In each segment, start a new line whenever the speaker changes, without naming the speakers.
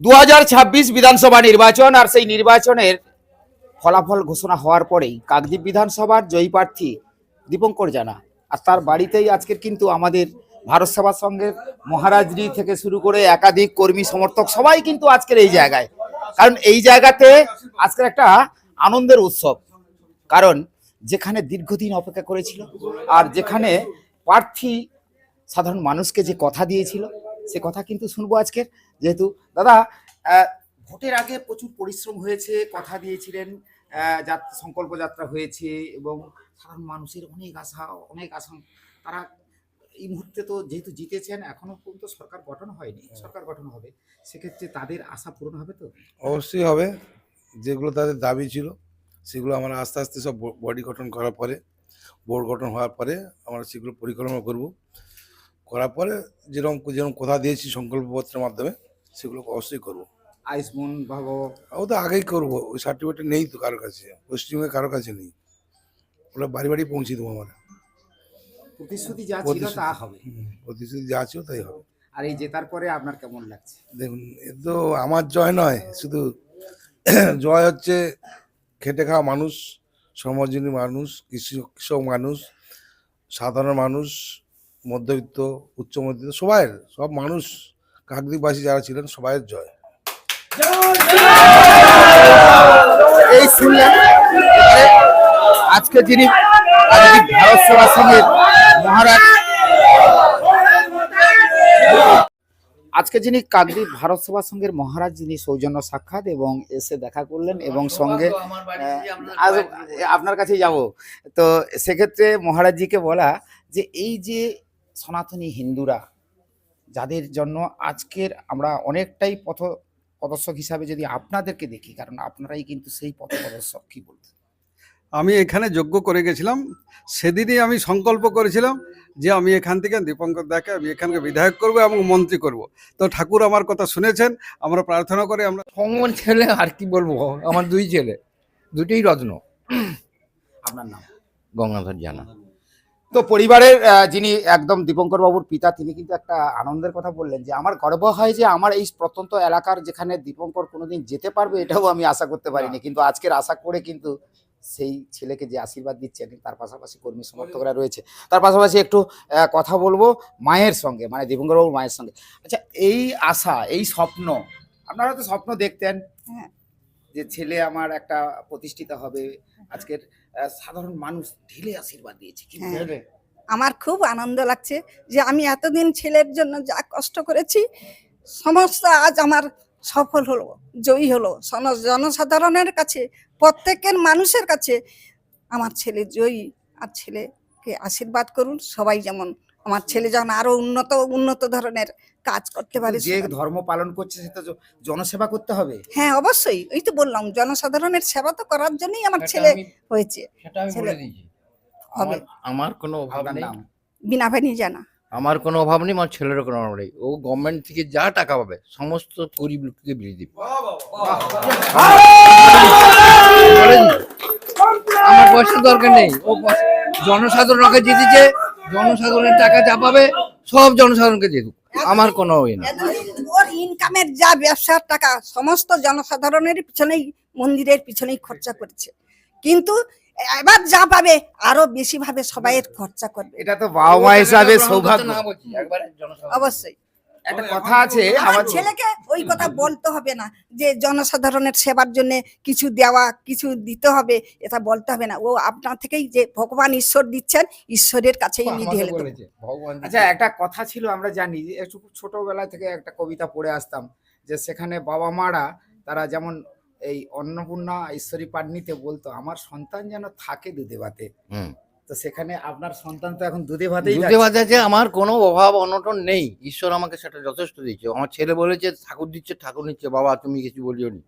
2026 বিধানসভা নির্বাচন, আর সেই নির্বাচনের ফলাফল ঘোষণা হওয়ার পরেই কাকদ্বীপ বিধানসভার জয়ী প্রার্থী দীপঙ্কর জানা, আর তার বাড়িতেই আজকের কিন্তু আমাদের ভারত সেবা সংঘের মহারাজজি থেকে শুরু করে একাধিক কর্মী সমর্থক সবাই কিন্তু আজকের এই জায়গায়, কারণ এই জায়গাতে আজকের একটা আনন্দের উৎসব। কারণ যেখানে দীর্ঘদিন অপেক্ষা করেছিল, আর যেখানে প্রার্থী সাধারণ মানুষকে যে কথা দিয়েছিল, সে কথা কিন্তু শুনবো আজকের। যেহেতু দাদা ভোটের আগে প্রচুর পরিশ্রম হয়েছে, কথা দিয়েছিলেন, সংকল্প যাত্রা হয়েছে এবং সাধারণ মানুষের অনেক আশা তারা এই মুহূর্তে তো যেহেতু জিতেছেন, এখনো পর্যন্ত সরকার গঠন হয়নি, সরকার গঠন হবে, সেক্ষেত্রে তাদের আশা পূরণ হবে তো?
অবশ্যই হবে। যেগুলো তাদের দাবি ছিল সেগুলো আমরা আস্তে আস্তে সব বডি গঠন করার পরে, বোর্ড গঠন হওয়ার পরে আমরা সেগুলো পরিকল্পনা করার পরে যেরকম যেরকম কথা দিয়েছি সংকল্পপত্রের মাধ্যমে সেগুলো অবশ্যই করবো।
আয়ুষ্মান ভাবো
ও তো আগেই করবো, ওই সার্টিফিকেট নেই তো কারোর কাছে, পশ্চিমবঙ্গে কারোর কাছে নেই, ওরা বাড়ি বাড়ি পৌঁছে দেবো আমরা।
প্রতিশ্রুতি যা ছিল তা হবে,
প্রতিশ্রুতি যা ছিল তাই হবে।
আর এই জেতার পরে আপনার কেমন লাগছে?
দেখুন, এ তো আমার জয় নয়, শুধু জয় হচ্ছে খেটে খাওয়া মানুষ, শ্রমজীবী মানুষ, কৃষক মানুষ, সাধারণ মানুষ, মধ্যবিত্ত, উচ্চ মধ্যবিত্ত, সব মানুষ, কাকদ্বীপবাসী যারা ছিলেন সবাইয়ের জয়।
এই শুনলেন আজকে যিনি ভারত সেবা সংঘের মহারাজ, আজকে যিনি কাকদ্বীপ ভারত সেবা সংঘের মহারাজ, যিনি সৌজন্য সাক্ষাৎ এবং এসে দেখা করলেন এবং সঙ্গে আপনার কাছেই যাব। তো সেক্ষেত্রে মহারাজজিকে বলা যে এই যে সনাতনী হিন্দুরা যাদের জন্য আজকের আমরা অনেকটাই পথপ্রদর্শক হিসাবে যদি আপনাদেরকে দেখি, কারণ আপনারাই কিন্তু সেই পথপ্রদর্শক, কি বলতে?
আমি এখানে যজ্ঞ করে গেছিলাম, সেদিনই আমি সংকল্প করেছিলাম যে আমি এখান থেকে দীপঙ্কর দাকে আমি এখানকে বিধায়ক করব এবং মন্ত্রী করব। তো ঠাকুর আমার কথা শুনেছেন, আমরা প্রার্থনা করে আমরা
আমার ছেলে, আর কি বলবো, আমার দুই ছেলে, দুটোই রত্ন।
আপনার নাম?
গঙ্গাধর জানা।
তো পরিবারের যিনি একদম দীপঙ্কর বাবুর পিতা, তিনি কিন্তু একটা আনন্দের কথা বললেন যে আমার গর্ব হয় যে আমার এই প্রত্যন্ত এলাকার যেখানে দীপঙ্কর কোনোদিন যেতে পারবে, এটাও আমি আশা করতে পারিনি, কিন্তু আজকের আশা করে কিন্তু সেই ছেলেকে যে আশীর্বাদ দিচ্ছেন, তার পাশাপাশি কর্মী সমর্থকরা রয়েছে, তার পাশাপাশি একটু কথা বলবো মায়ের সঙ্গে, মানে দীপঙ্কর বাবুর মায়ের সঙ্গে। আচ্ছা, এই আশা, এই স্বপ্ন, আপনারা তো স্বপ্ন দেখতেন যে ছেলে আমার একটা প্রতিষ্ঠিত হবে, আজকের সাধারণ মানুষ ঢেলে আশীর্বাদ দিয়েছে, কি বলবেন?
আমার খুব আনন্দ লাগছে যে আমি এতদিন ছেলের জন্য যা কষ্ট করেছি সমস্ত আজ আমার সফল হলো, জয়ী হলো। জনসাধারণের কাছে, প্রত্যেকের মানুষের কাছে আমার ছেলে জয়ী। আর ছেলেকে আশীর্বাদ করুন সবাই, যেমন আমার ছেলে যেমন আরো উন্নত ধরনের কাজ করতে পারে।
যে ধর্ম পালন করছে সে তো জনসেবা করতে হবে।
হ্যাঁ, অবশ্যই, ওই তো বললাম, জনসাধারণের সেবা তো করার জন্যই আমার ছেলে হয়েছে।
সেটা আমি বলে দিয়েছি, আমার কোনো অভাব নেই।
বিনাভানি জানা,
আমার কোনো অভাব নেই, আমার ছেলেরও কোনো অভাব নেই। ও গভর্নমেন্ট থেকে যা টাকা পাবে সমস্ত গরিব লোককে বিলিয়ে দিবে। আমার পয়সার দরকার নেই, ও জনসাধারণকে জিতেছে, জনসাধারণের টাকা যা পাবে সব জনসাধারণকে দিয়ে দেব, আমার কোনো ওই না।
ওর ইনকামের যা ব্যবসার টাকা সমস্ত জনসাধারণের পিছনেই, মন্দিরের পিছনেই খরচা করেছে, কিন্তু এবার যা পাবে আরো বেশি ভাবে সবাইয়ের খরচা করবে।
এটা তো বাবা মা হিসাবে সৌভাগ্য।
অবশ্যই
একটা কথা আছে,
আমার ছেলেকে ওই কথা বলতে হবে না যে জনসাধারণের সেবার জন্য কিছু দেওয়া, কিছু দিতে হবে, এটা বলতে হবে না। ও আপনার থেকেই যে ভগবান ঈশ্বর দিচ্ছেন, ঈশ্বরের কাছেই আমি ঢেলে দেব।
আচ্ছা, একটা কথা ছিল, আমরা জানি যে একটু ছোটবেলা থেকে একটা কবিতা পড়ে আসতাম, যে সেখানে বাবা মারা তারা যেমন এই অন্নপূর্ণা ঈশ্বরী পাটনিতে বলতো আমার সন্তান যেন থাকে দুধে ভাতে। তো সেখানে আপনার সন্তান তো এখন দুধে ভাতেই
আছে, আমার কোনো অভাব অনটন নেই, ঈশ্বর আমাকে সেটা যথেষ্ট দিয়েছে। আমার ছেলে বলেছে ঠাকুর দিচ্ছে, ঠাকুর নিচ্ছে, বাবা তুমি কিছু বলিও নি,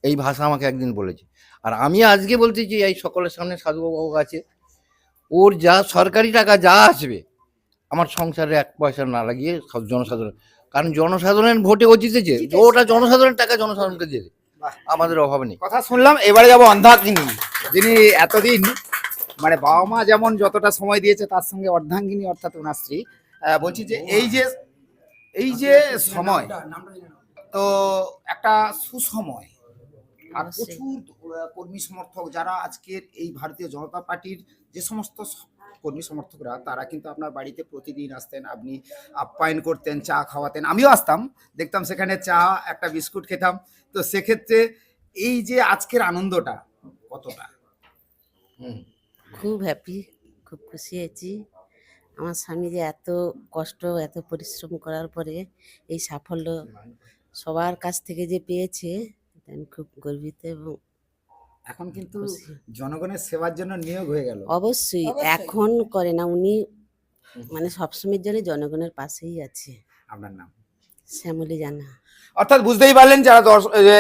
এই ভাষা আমাকে একদিন বলেছে। আর আমি আজকে বলতেছি এই সকলের সামনে সাধুবাবু আছে, ওর যা সরকারি টাকা যা আসবে আমার সংসারে এক পয়সা না লাগিয়ে সব জনসাধারণ, কারণ জনসাধারণের ভোটে ও জিতেছে, ওটা জনসাধারণের টাকা জনসাধারণকে দিয়ে দেবে, আমাদের অভাব নেই।
কথা শুনলাম। এবারে যাবো অর্ধাঙ্গিনী, যিনি এতদিন মানে বাবা মা যেমন যতটা সময় দিয়েছে তার সঙ্গে অর্ধাঙ্গিনী অর্থাৎ ওনার স্ত্রী। বলছি যে এই যে সময় তো একটা সুসময় আর
অবশ্যই।
প্রচুর কর্মী সমর্থক যারা আজকের এই ভারতীয় জনতা পার্টির যে সমস্ত কর্মী সমর্থকরা তারা কিন্তু আপনার বাড়িতে প্রতিদিন আসতেন, আপনি আপ্যায়ন করতেন, চা খাওয়াতেন, আমিও আসতাম, দেখতাম সেখানে চা একটা বিস্কুট খেতাম। তো সেক্ষেত্রে এই যে আজকের আনন্দটা কতটা?
খুব হ্যাপি, খুব খুশি হয়েছি। আমার স্বামী যে এত কষ্ট এত পরিশ্রম করার পরে এই সাফল্য সবার কাছ থেকে যে পেয়েছে এতে আমি খুব গর্বিত এবং
এখন কিন্তু
খুশি।
জনগণের সেবার জন্য নিয়োগ হয়ে গেল।
অবশ্যই এখন করে না উনি, মানে সবসময়ের জন্য জনগণের পাশেই আছে।
আপনার নাম?
শ্যামলী জানা।
অর্থাৎ বুঝতেই পারলেন যারা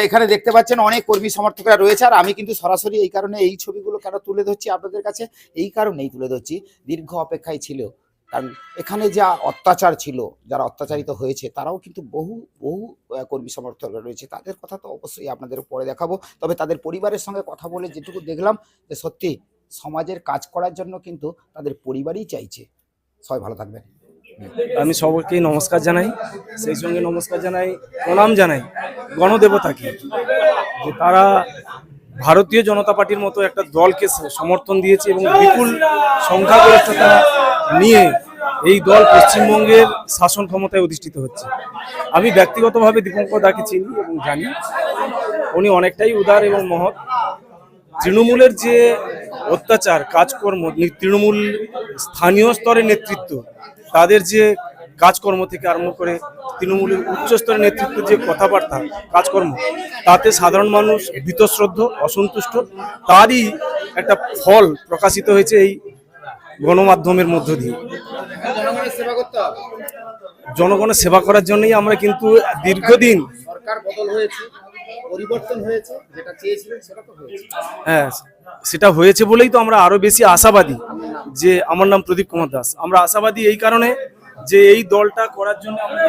এখানে দেখতে পাচ্ছেন অনেক কর্মী সমর্থকরা রয়েছে। আর আমি কিন্তু সরাসরি এই কারণে এই ছবিগুলো কেন তুলে ধরছি আপনাদের কাছে, এই কারণেই তুলে ধরছি, দীর্ঘ অপেক্ষায় ছিল। কারণ এখানে যা অত্যাচার ছিল, যারা অত্যাচারিত হয়েছে তারাও কিন্তু বহু বহু কর্মী সমর্থকরা রয়েছে, তাদের কথা তো অবশ্যই আপনাদের পরে দেখাবো। তবে তাদের পরিবারের সঙ্গে কথা বলে যেটুকু দেখলাম যে সত্যি সমাজের কাজ করার জন্য কিন্তু তাদের পরিবারই চাইছে। সবাই ভালো থাকবেন।
আমি সবাইকেই নমস্কার জানাই, সেই সঙ্গে নমস্কার জানাই, প্রণাম জানাই গণদেবতাকে, যে তারা ভারতীয় জনতা পার্টির মতো একটা দলকে সমর্থন দিয়েছে এবং বিপুল সংখ্যাগরিষ্ঠতা নিয়ে এই দল পশ্চিমবঙ্গের শাসন ক্ষমতায় অধিষ্ঠিত হচ্ছে। আমি ব্যক্তিগতভাবে দীপঙ্কর দাকে চিনি এবং জানি উনি অনেকটাই উদার এবং মহৎ। তৃণমূলের যে অত্যাচার কাজকর্ম, তৃণমূল স্থানীয় স্তরের নেতৃত্ব তাদের যে কাজকর্ম থেকে আরম্ভ করে তৃণমূলের উচ্চস্তরের নেতৃত্বের যে কথাবার্তা কাজকর্ম, তাতে সাধারণ মানুষ বীতশ্রদ্ধ অসন্তুষ্ট, তারই একটা ফল প্রকাশিত হয়েছে এই গণমাধ্যমের মধ্য দিয়ে।
জনগণের সেবা করতে হবে,
জনগণের সেবা করার জন্যই আমরা কিন্তু দীর্ঘদিন,
সরকার বদল হয়েছে, পরিবর্তন হয়েছে, যেটা চেয়েছিলেন সেটা তো হয়েছে।
হ্যাঁ সেটা হয়েছে বলেই তো আমরা আরো বেশি আশাবাদী। যে আমার নাম প্রদীপ কুমার দাস। আমরা আশাবাদী এই কারণে যে এই দলটা করার জন্য আমরা